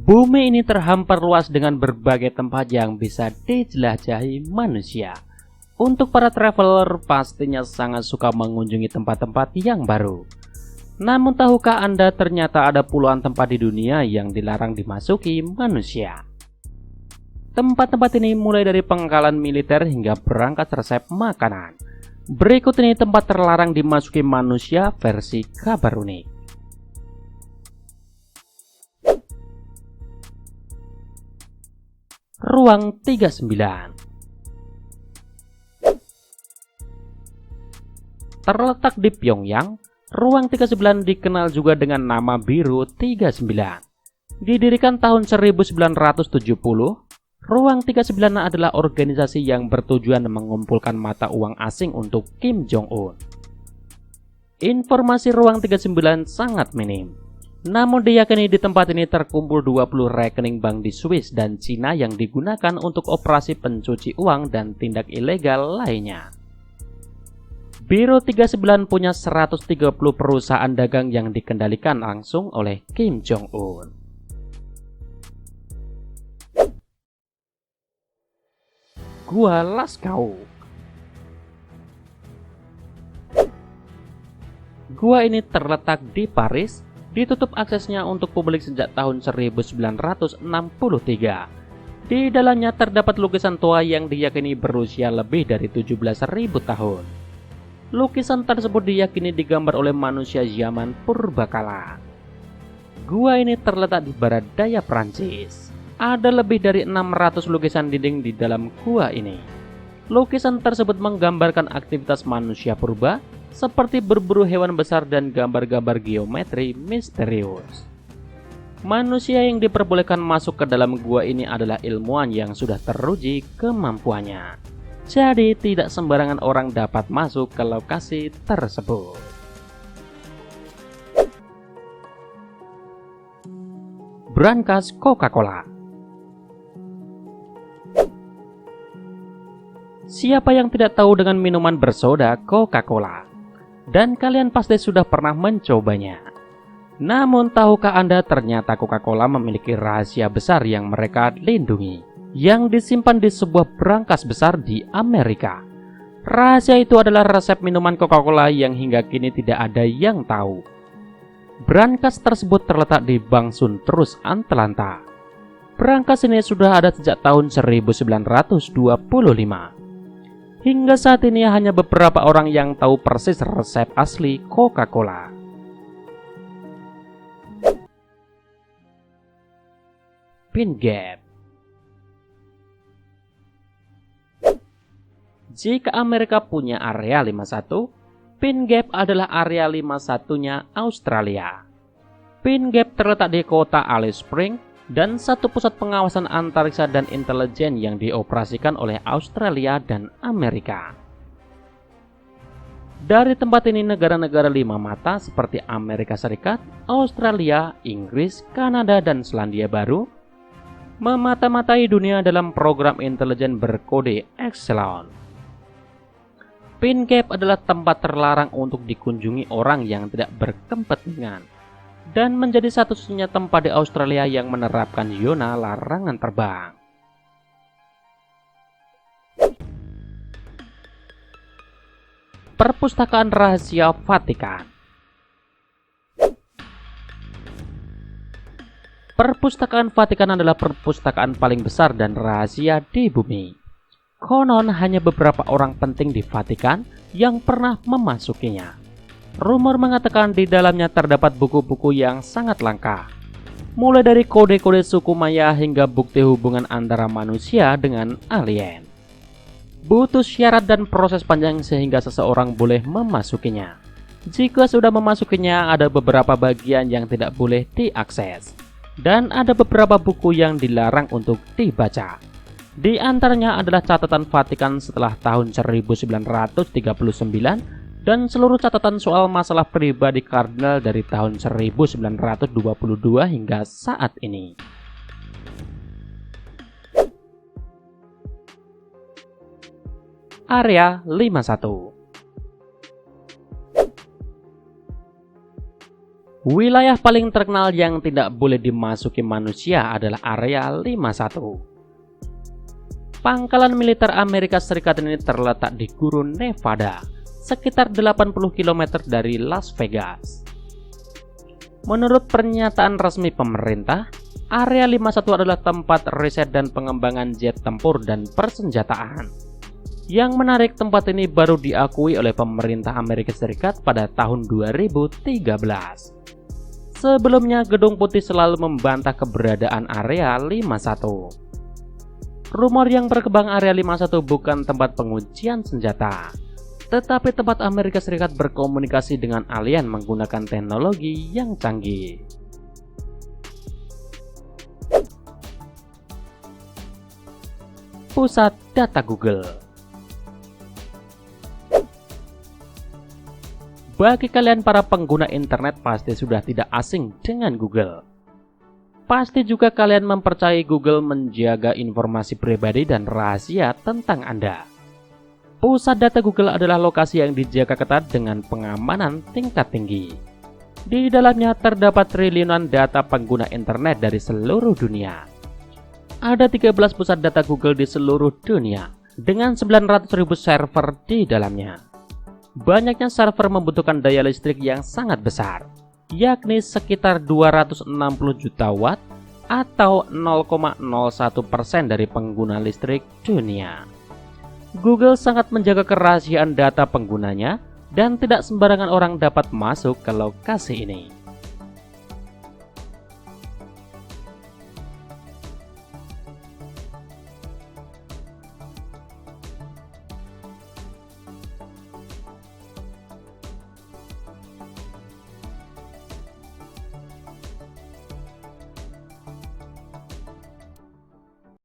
Bumi ini terhampar luas dengan berbagai tempat yang bisa dijelajahi manusia. Untuk para traveler pastinya sangat suka mengunjungi tempat-tempat yang baru. Namun tahukah Anda ternyata ada puluhan tempat di dunia yang dilarang dimasuki manusia? Tempat-tempat ini mulai dari pangkalan militer hingga perangkat resep makanan. Berikut ini tempat terlarang dimasuki manusia versi kabar unik. Ruang 39. Terletak di Pyongyang, Ruang 39 dikenal juga dengan nama Biru 39. Didirikan tahun 1970, Ruang 39 adalah organisasi yang bertujuan mengumpulkan mata uang asing untuk Kim Jong-un. Informasi Ruang 39 sangat minim. Namun diyakini di tempat ini terkumpul 20 rekening bank di Swiss dan Cina yang digunakan untuk operasi pencuci uang dan tindak ilegal lainnya. Biru 39 punya 130 perusahaan dagang yang dikendalikan langsung oleh Kim Jong-un. Gua Lascaux. Gua ini terletak di Paris. Ditutup aksesnya untuk publik sejak tahun 1963. Di dalamnya terdapat lukisan tua yang diyakini berusia lebih dari 17.000 tahun. Lukisan tersebut diyakini digambar oleh manusia zaman purbakala. Gua ini terletak di barat daya Prancis. Ada lebih dari 600 lukisan dinding di dalam gua ini. Lukisan tersebut menggambarkan aktivitas manusia purba, seperti berburu hewan besar dan gambar-gambar geometri misterius. Manusia yang diperbolehkan masuk ke dalam gua ini adalah ilmuwan yang sudah teruji kemampuannya. Jadi tidak sembarangan orang dapat masuk ke lokasi tersebut. Brankas Coca-Cola. Siapa yang tidak tahu dengan minuman bersoda Coca-Cola? Dan kalian pasti sudah pernah mencobanya. Namun tahukah Anda ternyata Coca-Cola memiliki rahasia besar yang mereka lindungi, yang disimpan di sebuah brankas besar di Amerika. Rahasia itu adalah resep minuman Coca-Cola yang hingga kini tidak ada yang tahu. Brankas tersebut terletak di Bang Suntrus, Atlanta. Brankas ini sudah ada sejak tahun 1925. Hingga saat ini hanya beberapa orang yang tahu persis resep asli Coca-Cola. Pin Gap. Jika Amerika punya area 51, Pin Gap adalah area 51-nya Australia. Pin Gap terletak di kota Alice Springs dan satu pusat pengawasan antariksa dan intelijen yang dioperasikan oleh Australia dan Amerika. Dari tempat ini negara-negara lima mata seperti Amerika Serikat, Australia, Inggris, Kanada, dan Selandia Baru memata-matai dunia dalam program intelijen berkode Echelon. Pin Gap adalah tempat terlarang untuk dikunjungi orang yang tidak berkepentingan dan menjadi satu-satunya tempat di Australia yang menerapkan zona larangan terbang. Perpustakaan Rahasia Vatikan. Perpustakaan Vatikan adalah perpustakaan paling besar dan rahasia di bumi. Konon hanya beberapa orang penting di Vatikan yang pernah memasukinya. Rumor mengatakan di dalamnya terdapat buku-buku yang sangat langka, mulai dari kode-kode suku Maya hingga bukti hubungan antara manusia dengan alien. Butuh syarat dan proses panjang sehingga seseorang boleh memasukinya. Jika sudah memasukinya, ada beberapa bagian yang tidak boleh diakses, dan ada beberapa buku yang dilarang untuk dibaca. Di antaranya adalah catatan Vatikan setelah tahun 1939 dan seluruh catatan soal masalah pribadi kardinal dari tahun 1922 hingga saat ini. Area 51. Wilayah paling terkenal yang tidak boleh dimasuki manusia adalah Area 51. Pangkalan militer Amerika Serikat ini terletak di Gurun Nevada, sekitar 80 km dari Las Vegas. Menurut pernyataan resmi pemerintah, Area 51 adalah tempat riset dan pengembangan jet tempur dan persenjataan. Yang menarik, tempat ini baru diakui oleh pemerintah Amerika Serikat pada tahun 2013. Sebelumnya, Gedung Putih selalu membantah keberadaan Area 51. Rumor yang berkembang Area 51 bukan tempat pengujian senjata, tetapi tempat Amerika Serikat berkomunikasi dengan alien menggunakan teknologi yang canggih. Pusat data Google. Bagi kalian para pengguna internet pasti sudah tidak asing dengan Google. Pasti juga kalian mempercayai Google menjaga informasi pribadi dan rahasia tentang Anda. Pusat data Google adalah lokasi yang dijaga ketat dengan pengamanan tingkat tinggi. Di dalamnya terdapat triliunan data pengguna internet dari seluruh dunia. Ada 13 pusat data Google di seluruh dunia dengan 900.000 server di dalamnya. Banyaknya server membutuhkan daya listrik yang sangat besar, yakni sekitar 260 juta watt atau 0,01% dari pengguna listrik dunia. Google sangat menjaga kerahasiaan data penggunanya dan tidak sembarangan orang dapat masuk ke lokasi ini.